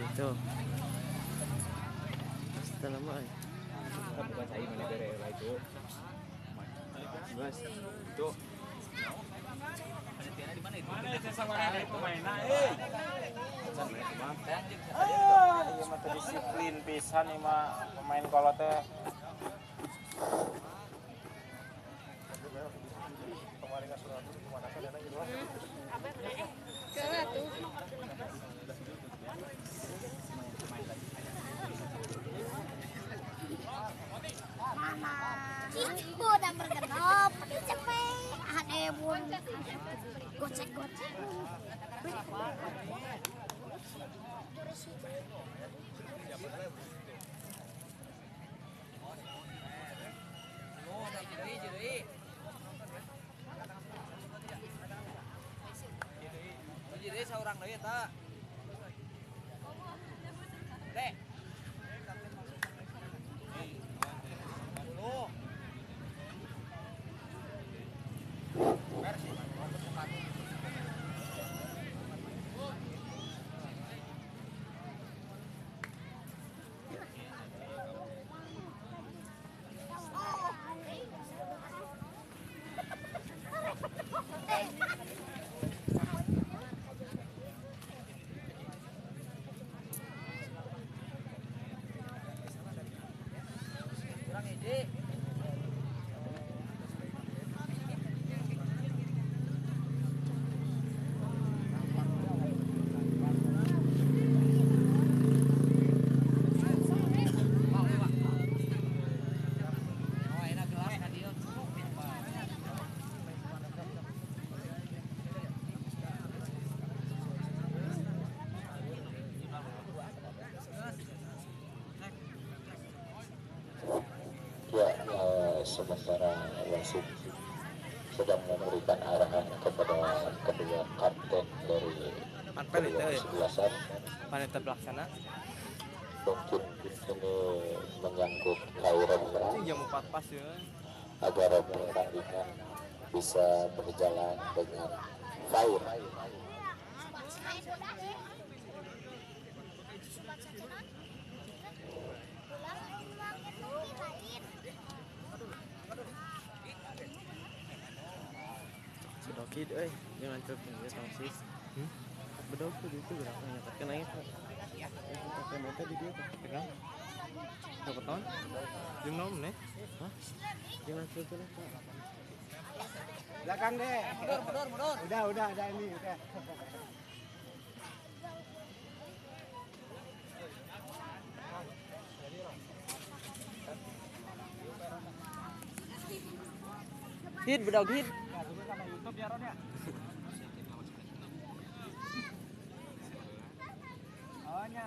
Itu. Setelah lama. Bukan saya mana daerah itu. Bos, itu. Panitianya di mana itu? Mana itu sama pemainnya? Iya mah disiplin pisan nih mah pemain kolot teh. Cipu udah bergenop, cepet, ada bun, gocek-gocek. Jadi seorang lagi tak. Dek. Sementara wasit sedang memberikan arahan kepada kedua kapten dari kedua kesebelasan. Panitia pelaksana. Mungkin ini menyangkut cairan Jam 4 pas ya. agar pertandingan bisa berjalan dengan baik. Bedokid jangan cepet ya tangsis. Bedok tuh itu berapa ya? Kena itu. Pakai motor di dia tuh. Pegang. Berapa tahun? Jam 6 nih. Hah? Jangan cepet lah. Belakang deh. Mundur. Udah ada ini udah. Hit bedok hit. YouTube ya Ron ya. Awalnya.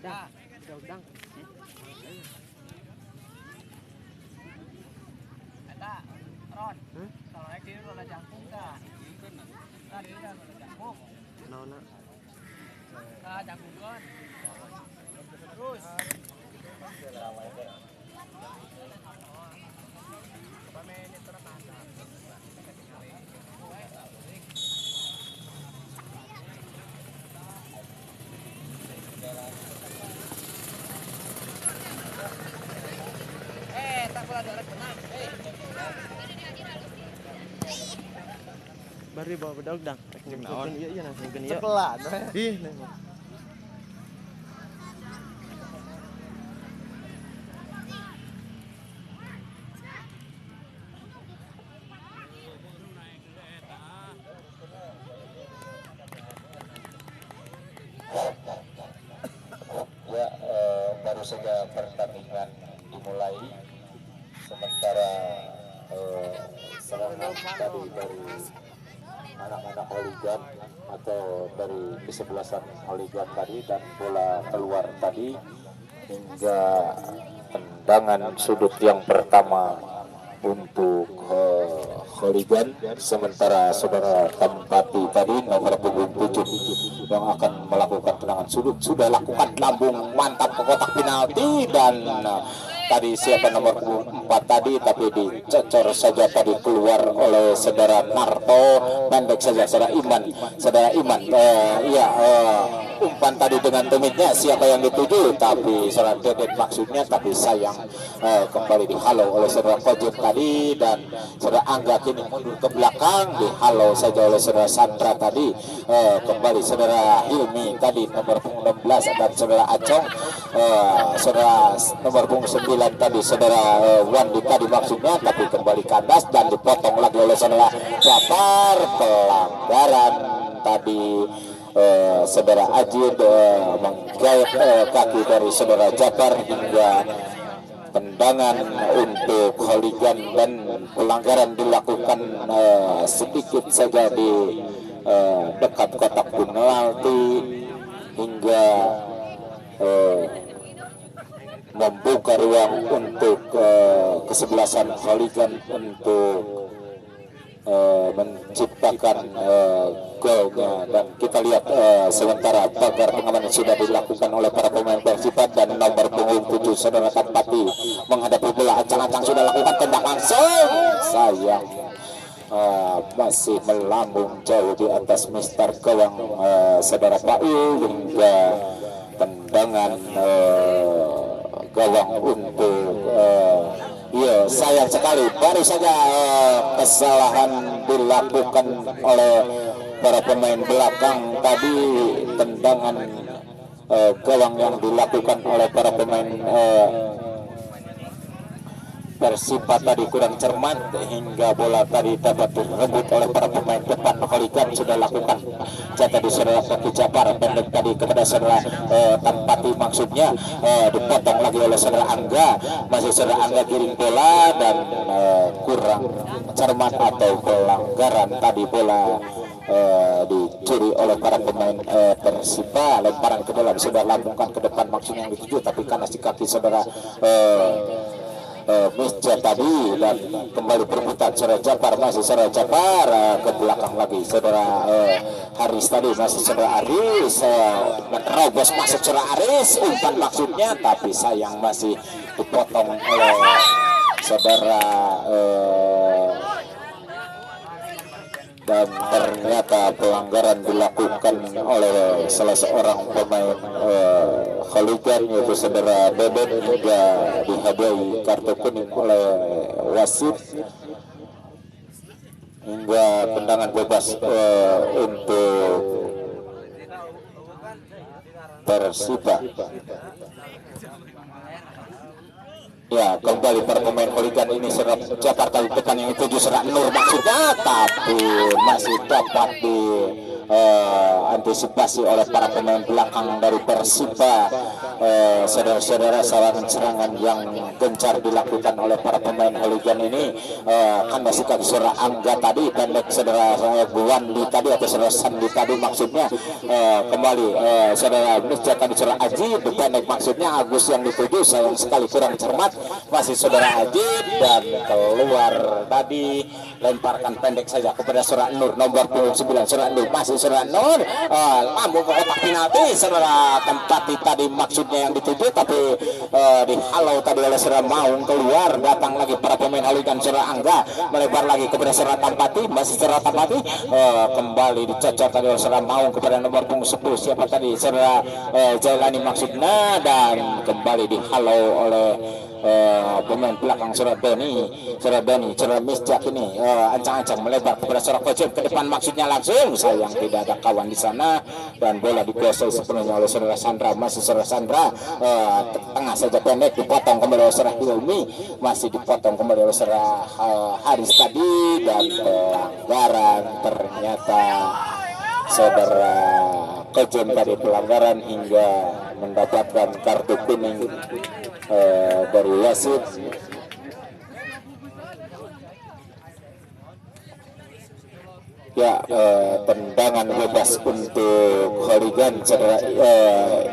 Dah, udang. Ada Ron. Kalau naik ini roda jangkung dah. Tadi udah roda jangkung. Naona. Nah, jangkung kan. Terus. Tak pula ada orang tenang. Bari bawa bedok dang. Naon? Iya langsung ke ieu. Sebelah. Ih, nah. Ya, baru saja pertandingan dimulai. Sementara serangan tadi dari anak-anak holigan atau dari kesebelasan holigan tadi dan bola keluar tadi hingga tendangan sudut yang pertama untuk holigan. Sementara saudara Tempati tadi nomor punggung 7 yang akan melakukan tendangan sudut sudah lakukan lambung mantap ke kotak penalti dan tadi siapa nomor 4 tadi, tapi dicocor saja tadi keluar oleh saudara Narto, pendek saja saudara Iman. Umpan tadi dengan tumitnya siapa yang dituju, tapi saudara Dedet maksudnya, tapi sayang kembali dihalau oleh saudara Kojib tadi, dan saudara Angga kini mundur ke belakang, dihalau saja oleh saudara Sandra tadi. Kembali saudara Hilmi tadi nomor 16 dan saudara Acong, saudara nomor 9 tadi saudara Wandi tadi maksudnya, tapi kembali kandas dan dipotong lagi oleh saudara Jafar. Pelanggaran tadi saudara Ajid menggait kaki dari saudara Jafar hingga tendangan untuk hooligan, dan pelanggaran dilakukan sedikit saja di dekat kotak penalti hingga membuka ruang untuk kesebelasan hooligan untuk menciptakan golnya. Dan kita lihat sementara pagar pengamanan sudah dilakukan oleh para pemain Persib, dan nomor punggung 7 saudara Tanpati menghadapi bola, ancang-ancang sudah lakukan tembak langsung, sayang masih melambung jauh di atas mister gawang saudara Paul, hingga tendangan gawang untuk sayang sekali baru saja kesalahan dilakukan oleh para pemain belakang tadi. Tendangan gawang yang dilakukan oleh para pemain Persipa tadi kurang cermat hingga bola tadi dapat direbut oleh para pemain depan. Hooligan sudah lakukan jatah di saudara kaki Jafar, pendek tadi kepada saudara Tanpati maksudnya, dipotong lagi oleh saudara Angga. Masih saudara Angga kirim bola dan kurang cermat atau pelanggaran tadi, bola dicuri oleh para pemain Persipa. Lemparan ke dalam sudah lambungkan ke depan maksudnya yang dituju, tapi karena si kaki saudara Misja tadi, dan kembali perebutan saudara Jafar, masih saudara Jafar ke belakang lagi saudara Haris tadi, masih saudara Haris menerobos masuk saudara Haris, umpan maksudnya, tapi sayang masih dipotong oleh saudara dan ternyata pelanggaran dilakukan oleh salah seorang pemain hooligan, yaitu saudara Bebet, hingga dihadiahi kartu kuning oleh wasit, hingga tendangan bebas untuk Persipa. Ya, kembali para pemain hooligan ini serap Jakarta tekan yang dituju serak Nur maksudnya, tapi masih dapat di antisipasi oleh para pemain belakang dari Persipa. Saudara-saudara, serangan yang gencar dilakukan oleh para pemain hooligan ini. Kandas kaki saudara Angga tadi, pendek saudara Buwandi tadi atau saudara Sandi tadi maksudnya. Kembali saudara Misja tadi saudara Aji, pendek maksudnya Agus yang dituju, sayang sekali kurang cermat. Masih saudara Aji dan keluar tadi, lemparkan pendek saja kepada saudara Nur nomor 9 saudara Nur, masih saudara Nur lambung ke kotak penalti saudara Tempati tadi maksudnya yang dituju, tapi dihalau tadi oleh saudara Maung. Keluar datang lagi para pemain hooligan saudara Angga, melebar lagi kepada saudara Tempati, masih saudara Tempati kembali dicocok tadi oleh saudara Maung kepada nomor punggung 10 siapa tadi saudara Jailani maksudnya, dan kembali dihalau oleh pemain belakang saudara saudara Misjak ini ancang-ancang melebar kepada saudara Kojib ke depan maksudnya langsung, sayang tidak ada kawan di sana, dan bola dikuasai sepenuhnya oleh saudara Sandra. Masih saudara Sandra tengah saja pendek, dipotong kembali oleh saudara Hilmi, masih dipotong kembali oleh saudara Haris tadi, dan pelanggaran ternyata saudara Kojib tadi pelanggaran hingga mendapatkan kartu kuning dari wasit. Ya, tendangan bebas untuk Holigan saudara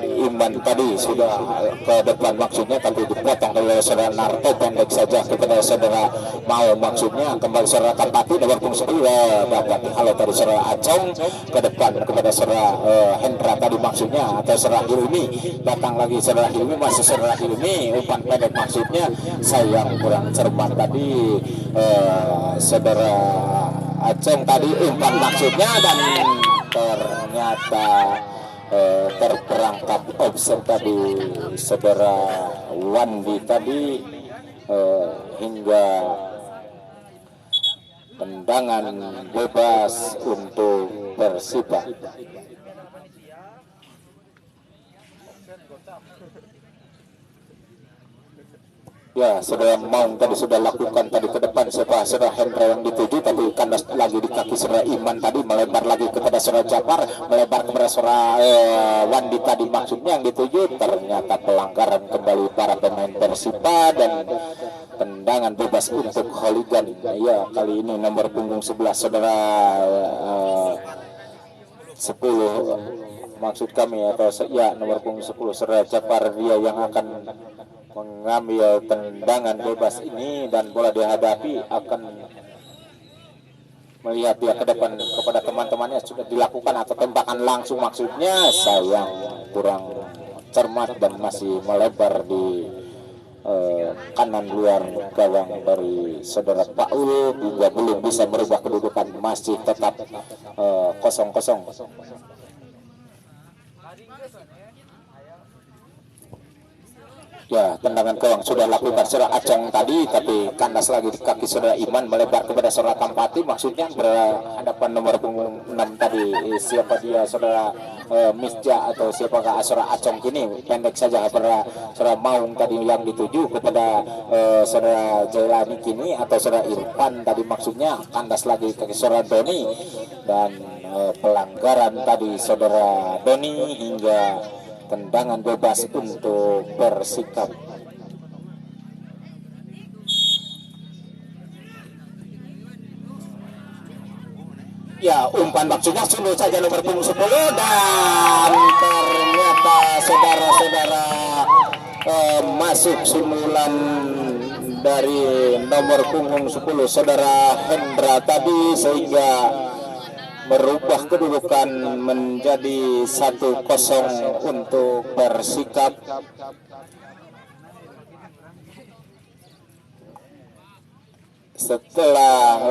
Iman tadi sudah ke depan maksudnya, tapi dipotong oleh saudara Narto, pendek saja kepada saudara Mau maksudnya. Kembali saudara Kampati nomor punggung 10 dapat halo tadi saudara Acong ke depan kepada saudara Hendra tadi maksudnya, atau saudara Hilmi datang lagi saudara Hilmi, masih saudara Hilmi umpan pendek maksudnya, sayang kurang cermat tadi saudara Aceng tadi umpan maksudnya, dan ternyata terperangkap offset tadi saudara Wandi tadi, hingga tendangan bebas untuk Persiba. Ya, saudara Maung tadi sudah lakukan tadi ke depan saudara Hendra yang dituju, tapi kandas lagi di kaki saudara Iman tadi, melebar lagi kepada saudara Japar, melebar kepada saudara Wandi tadi maksudnya yang dituju. Ternyata pelanggaran kembali para pemain Persiba dan tendangan bebas untuk Holigan. Ya, kali ini nomor punggung 11 saudara 10 maksud kami, atau ya nomor punggung 10 saudara Japar, dia yang akan mengambil tendangan bebas ini, dan bola dihadapi akan melihat dia ke depan kepada teman-temannya sudah dilakukan atau tembakan langsung maksudnya, sayang kurang cermat dan masih melebar di kanan luar gawang dari saudara Paul, hingga belum bisa merubah kedudukan, masih tetap 0-0. Ya, tendangan gawang sudah lakukan saudara Acong tadi, tapi kandas lagi di kaki saudara Iman, melebar kepada saudara Kampati maksudnya, berhadapan nomor punggung 6 tadi, siapa dia saudara Misja atau siapakah saudara Acong kini, pendek saja kepada saudara Maung tadi yang dituju kepada saudara Jailani kini, atau saudara Irfan tadi maksudnya, kandas lagi kaki saudara Doni, dan pelanggaran tadi saudara Doni, hingga tendangan bebas untuk Persikap. Ya, umpan maksudnya sungguh saja nomor punggung 10, dan ternyata saudara-saudara masuk sundulan dari nomor punggung 10 saudara Hendra tadi, sehingga merubah kedudukan menjadi 1-0 untuk Persikap. Setelah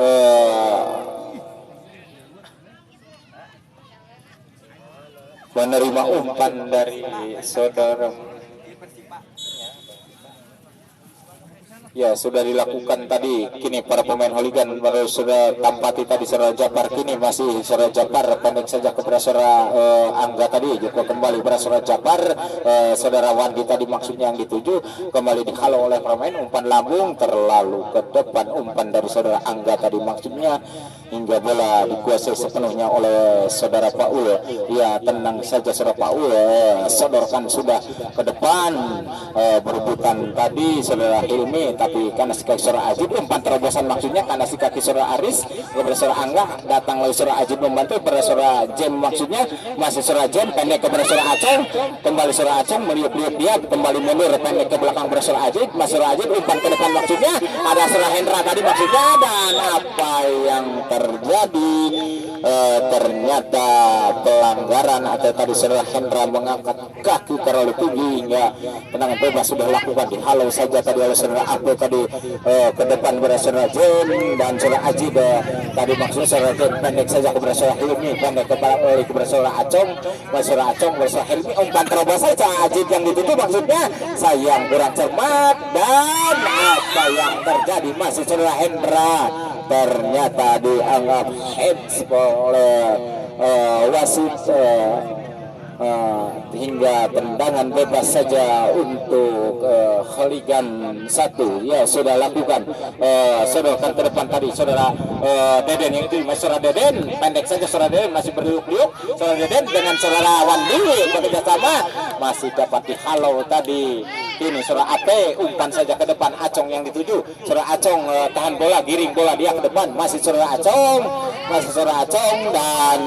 menerima umpan dari saudara, ya sudah dilakukan tadi, kini para pemain Holigan baru sudah tampati tadi saudara Japar, kini masih saudara Japar, pendek saja kepada saudara Angga tadi, juga kembali kepada saudara Japar, saudara Wandi tadi maksudnya yang dituju, kembali dihalau oleh pemain, umpan lambung terlalu ke depan, umpan dari saudara Angga tadi maksudnya, hingga bola dikuasai sepenuhnya oleh saudara Paul. Ya, tenang saja saudara Paul, sodorkan sudah ke depan, berebutan tadi saudara Hilmi, tapi karena si kaki saudara Ajib, umpan terobosan maksudnya karena si kaki saudara Aris kepada saudara Angga, datang lagi saudara Ajib membantu kepada saudara Jem maksudnya, masih saudara Jem pendek kepada saudara Acong, kembali saudara Acong meliuk-liuk dia, kembali mundur pendek ke belakang kepada saudara Ajib, masih saudara Ajib umpan ke depan maksudnya, ada saudara Hendra tadi maksudnya, dan apa yang terjadi, ternyata pelanggaran, atau tadi saudara Hendra mengangkat kaki terlalu tinggi hingga tendangan bebas sudah lakukan, dihalau saja tadi oleh saudara Abdo tadi ke depan kepada saudara Jen, dan saudara Ajib tadi maksudnya saudara Jen pendek saja kepada saudara Hilmi, pendek kepada saudara Acong, saudara Acong kepada saudara Hilmi, umpan terobos saja Ajib yang dituju maksudnya, sayang kurang cermat, dan apa yang terjadi, masih saudara Hendra ternyata dianggap heads oleh wasit, hingga tendangan bebas saja untuk Holigan 1. Ya, sudah lakukan, sodorkan ke depan tadi saudara Deden, yang itu masih saudara Deden, pendek saja saudara Deden masih berliuk-liuk, saudara Deden dengan saudara Wandi bekerja sama, masih dapat dihalau tadi. Ini Sora Ape umpan saja ke depan, Acong yang dituju. Sora Acong tahan bola, giring bola dia ke depan, masih Sora Acong, dan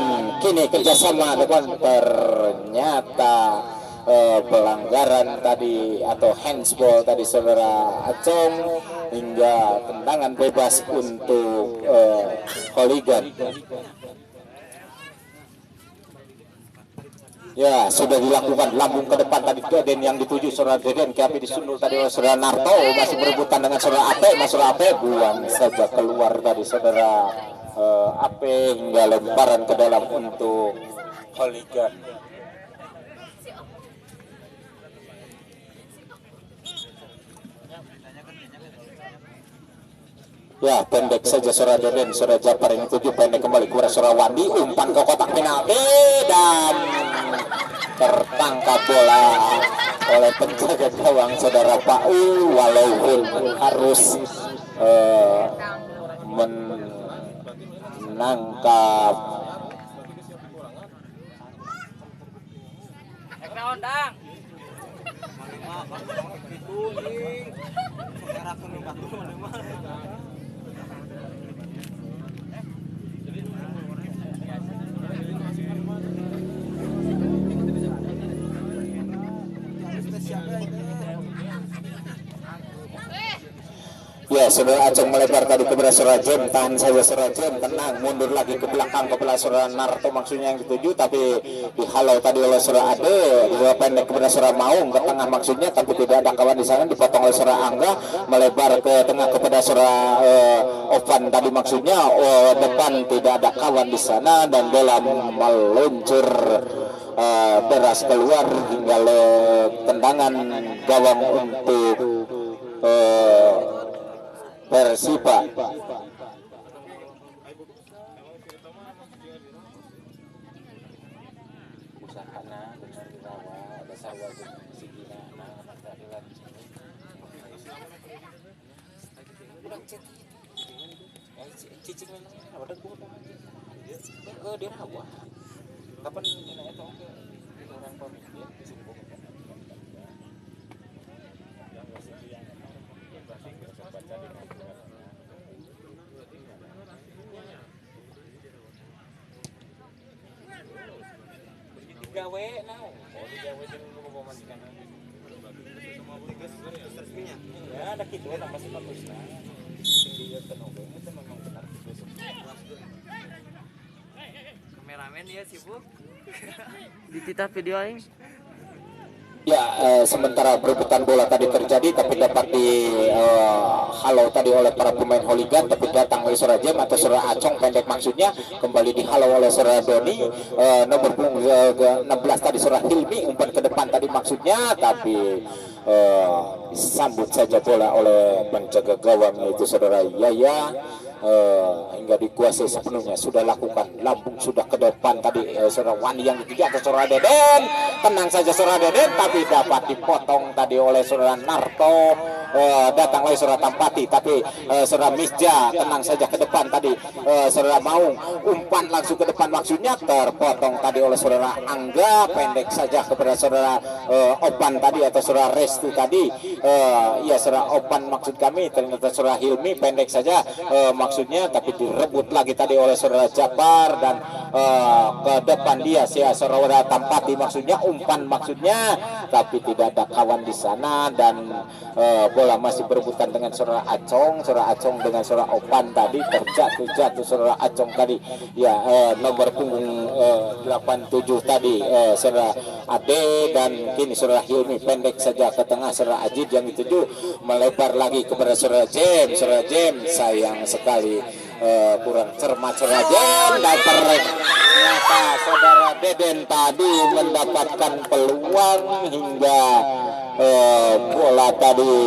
kini kerjasama depan ternyata pelanggaran tadi atau handsball tadi Saudara Acong, hingga tendangan bebas untuk Hooligan. Ya, sudah dilakukan lambung ke depan tadi Deden yang dituju Saudara Deden, tapi disundul tadi oleh Saudara Narto, masih berebutan dengan Saudara Ape, Saudara Ape buang saja keluar tadi Saudara Ape, hingga lemparan ke dalam untuk Hooligan. Ya, pendek saja Saudara Deden, Saudara Japar yang tujuh, pendek kembali kepada Saudara Wandi, umpan ke kotak penalti dan tertangkap bola oleh penjaga gawang Saudara Paul, walaupun harus menangkap. Dang. Ya, Saudara Acong melebar tadi kepada Saudara Jem, tahan saja Saudara Jem, tenang, mundur lagi ke belakang kepada Saudara Narto maksudnya yang dituju, tapi dihalau tadi oleh Saudara Ade, dua pendek kepada Saudara Maung ke tengah maksudnya, tapi tidak ada kawan di sana, dipotong oleh Saudara Angga, melebar ke tengah kepada Saudara Ovan tadi maksudnya, depan tidak ada kawan di sana, dan bola meluncur deras keluar hingga tendangan gawang untuk Persiba. Kapan ini itu orang pemimpin gawe now gawe jeung pemajikan ya ada gitu tambah statusnya tinggi ya tenaga itu memang benar Kameramen ya sibuk. Dititah video aing. Ya, sementara perebutan bola tadi terjadi, tapi dapat dihalau tadi oleh para pemain Hooligan, tapi datang oleh Saudara Jem atau Saudara Acong pendek maksudnya, kembali dihalau oleh Saudara Doni, nomor 16 tadi Saudara Hilmi, umpan ke depan tadi maksudnya, tapi sambut saja bola oleh penjaga gawang yaitu Saudara Yaya. Hingga dikuasai sepenuhnya, sudah lakukan lambung sudah ke depan tadi Saudara Wani yang dituju atau Saudara Deden, tenang saja Saudara Deden, tapi dapat dipotong tadi oleh Saudara Narto, datang oleh Saudara Tampati, tapi Saudara Misja tenang saja ke depan tadi, Saudara Maung umpan langsung ke depan maksudnya, terpotong tadi oleh Saudara Angga, pendek saja kepada Saudara Opan tadi atau Saudara Restu tadi, ya Saudara Opan maksud kami, ternyata Saudara Hilmi pendek saja maksudnya, tapi direbut lagi tadi oleh Saudara Japar, dan ke depan dia Saudara Tampati maksudnya, umpan maksudnya, tapi tidak ada kawan di sana, dan bola masih berebutan dengan Saudara Acong dengan Saudara Opan tadi, terjatuh Saudara Acong tadi, ya nomor punggung 87 tadi Saudara Ade, dan kini Saudara Hilmi pendek saja ke tengah, Saudara Ajid yang dituju melebar lagi kepada Saudara Jem, sayang sekali kurang cermat Saudara Jem, dan ternyata Saudara Deden tadi mendapatkan peluang hingga bola tadi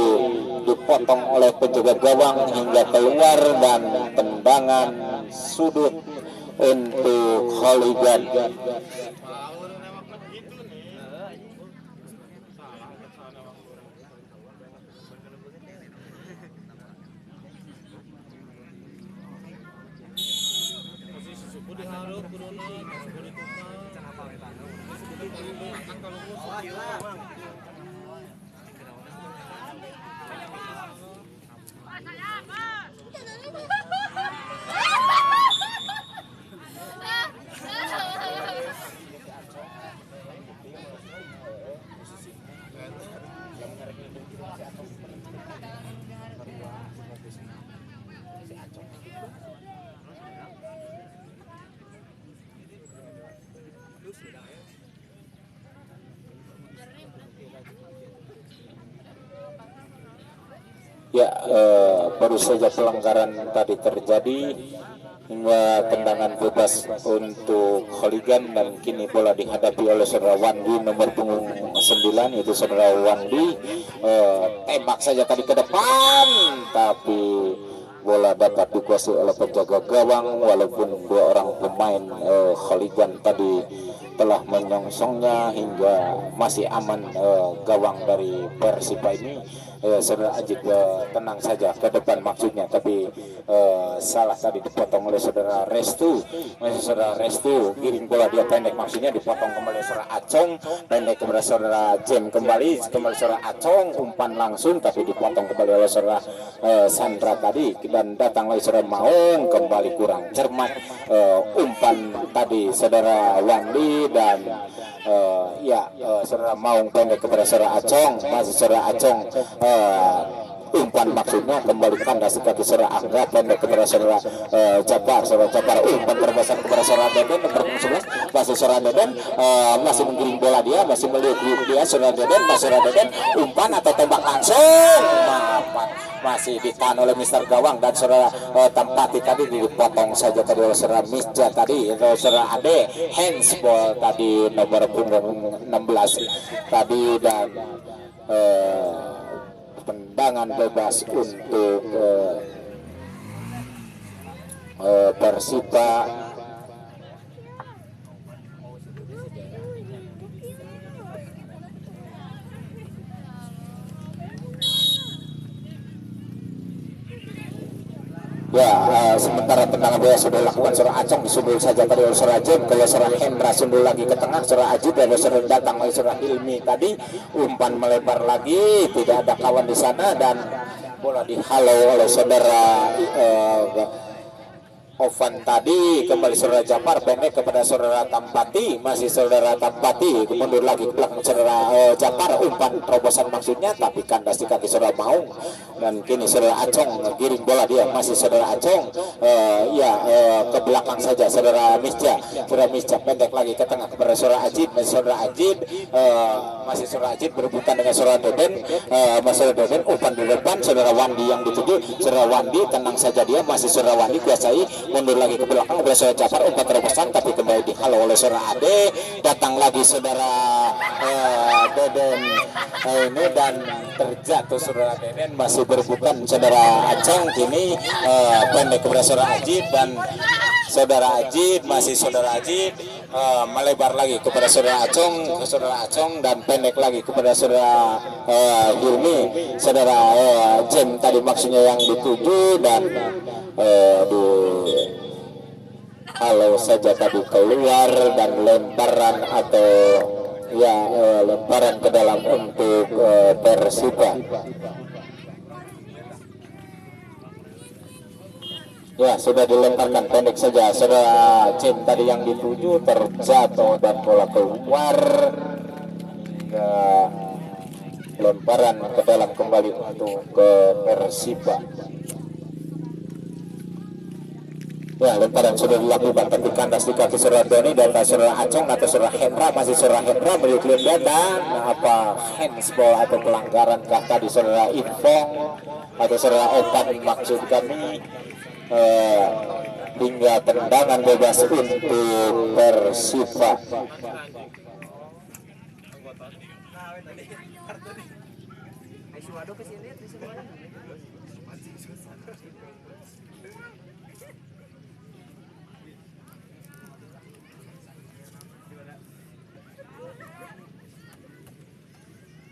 dipotong oleh penjaga gawang hingga keluar, dan tendangan sudut untuk Hooligan. Ya, baru saja pelanggaran tadi terjadi hingga tendangan bebas untuk Kholigan, dan kini bola dihadapi oleh saudara Wandi nomor punggung 9, yaitu saudara Wandi. Tembak saja tadi ke depan, tapi bola dapat dikuasai oleh penjaga gawang, walaupun dua orang pemain Kholigan tadi telah menyongsongnya hingga masih aman gawang dari Persipa ini. Saudara Ajib tenang saja ke depan maksudnya, tapi salah tadi dipotong oleh saudara Restu. Saudara Restu giring bola dia pendek maksudnya, dipotong kembali saudara Acong, pendek kepada saudara Jem, kembali saudara Acong, umpan langsung tapi dipotong kembali oleh saudara Sandra tadi, dan datang lagi saudara Maung, kembali kurang cermat umpan tadi saudara Wandi, dan saudara Maung pendek kepada saudara Acong, masih saudara Acong umpan maksudnya kembali kandas kaki saudara Angga, pendek kepada saudara Jabar, umpan terbesar kepada saudara Deden nomor 11, masih saudara Deden masih menggiring bola, dia masih meliuk dia saudara Deden, umpan atau tembak langsung, masih ditahan oleh Mister Gawang, dan saudara Tampati tadi dipotong saja tadi oleh saudara Misja tadi, saudara Ade handsball tadi nomor punggung 16 tadi, dan tendangan bebas untuk Persipa. Sementara tendangan bola sudah dilakukan saudara Acong, disundul saja tadi oleh saudara Jem, kalau saudara Hendra sundul lagi ke tengah saudara Ajib, dan saudara datang oleh saudara Hilmi tadi, umpan melebar lagi, tidak ada kawan di sana, dan bola dihalau oleh saudara Ovan tadi, kembali saudara Japar pendek kepada saudara Tampati, masih saudara Tampati mundur lagi ke belakang saudara Japar, umpan terobosan maksudnya tapi kandas di kaki saudara Maung, dan kini saudara Acong giring bola, dia masih saudara Acong ke belakang saja saudara Misja pendek lagi ke tengah kepada saudara Ajib, masih saudara Ajib berebutan dengan saudara Deden, umpan di depan saudara Wandi yang dituju, saudara Wandi tenang saja, dia masih saudara Wandi kuasai, mundur lagi ke belakang kepada saudara Jafar, umpan terobosan tapi kembali dihalau oleh saudara Ade, datang lagi saudara Deden ini, dan terjatuh saudara Deden, masih berebutan saudara Aceng, kini pendek kepada saudara Ajib, dan saudara Ajib masih saudara Ajib melebar lagi kepada saudara Acong, dan pendek lagi kepada saudara Hilmi, saudara Jem tadi maksudnya yang dituju, dan kalau saja tadi keluar, dan lemparan atau lemparan ke dalam untuk Persipa. Ya, sudah dilemparkan pendek saja saudara Jem tadi yang dituju, terjatuh dan bola keluar, hingga lemparan ke dalam kembali untuk ke Persipa. Ya, lemparan sudah dilakukan tapi kandas di kaki saudara Doni, dan saudara Acong atau saudara Hendra, masih saudara Hendra meliuk dia, dan handsball atau pelanggaran kah tadi saudara Infong atau saudara Opan maksud kami, hingga tendangan bebas untuk Persipa.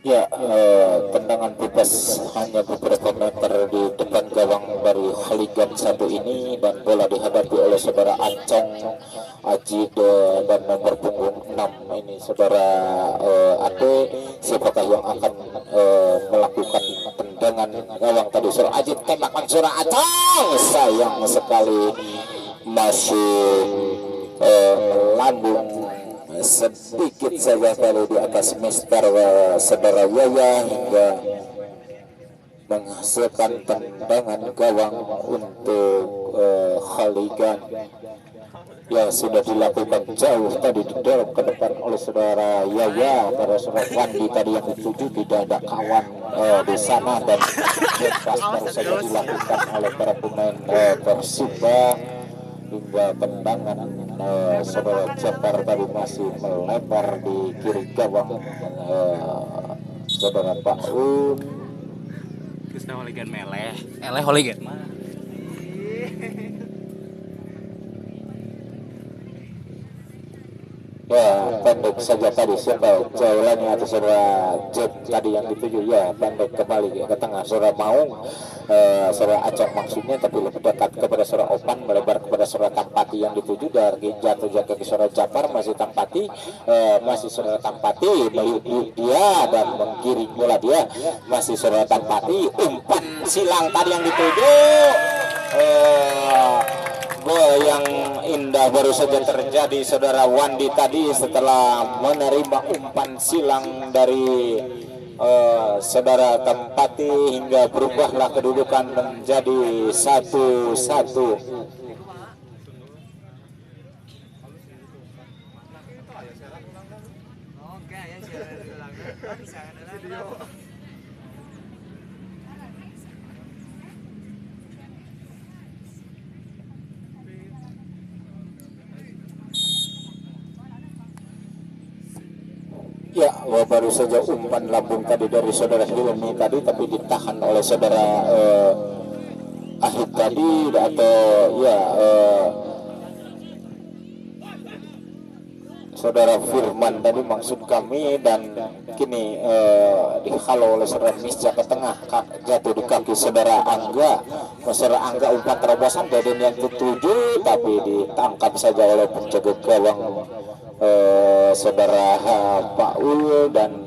Ya, tendangan bebas hanya beberapa meter di depan gawang dari Kholigan satu ini, dan bola dihadapi oleh saudara Acong, Ajid, dan nomor punggung 6 ini saudara Ade. Siapakah yang akan melakukan tendangan gawang tadi? Saudara Ajid tembakan saudara Acong, sayang sekali masih melambung sedikit saja kalau di atas Mister saudara Yaya, hingga menghasilkan tendangan gawang untuk Kholigan. yang sudah dilakukan jauh tadi didorong ke depan oleh saudara Yaya. Pada saudara Wandi tadi yang dituju tidak ada kawan di sana, dan bebas baru saja dilakukan oleh para pemain Persiba. Hingga tendangan saudara Jafar tadi masih melebar di kiri gawang saudara Paun. Kita holigan meleh, holigan mah. Ya, pendek saja tadi siapa jawalannya atau saudara Jet tadi yang dituju, ya pendek kembali ke tengah saudara Maung, saudara Acong maksudnya, tapi lebih dekat kepada saudara Opan, melebar kepada saudara Tampati yang dituju, dari jatuh ke saudara Jafar, masih Tampati, masih saudara Tampati meliuk dia dan menggiring bola dia, masih saudara Tampati, umpan silang tadi yang dituju. Gol yang indah baru saja terjadi saudara Wandi tadi setelah menerima umpan silang dari saudara Tampati, hingga berubahlah kedudukan menjadi 1-1. Ya, baru saja umpan lambung tadi dari saudara Hilmi tadi, tapi ditahan oleh saudara Ahid tadi, atau ya saudara Firman tadi maksud kami, dan kini dihalau oleh saudara Misja ke tengah, jatuh di kaki saudara Angga. Saudara Angga umpan terobosan Deden yang ketujuh, tapi ditangkap saja oleh penjaga gawang saudara Paul, dan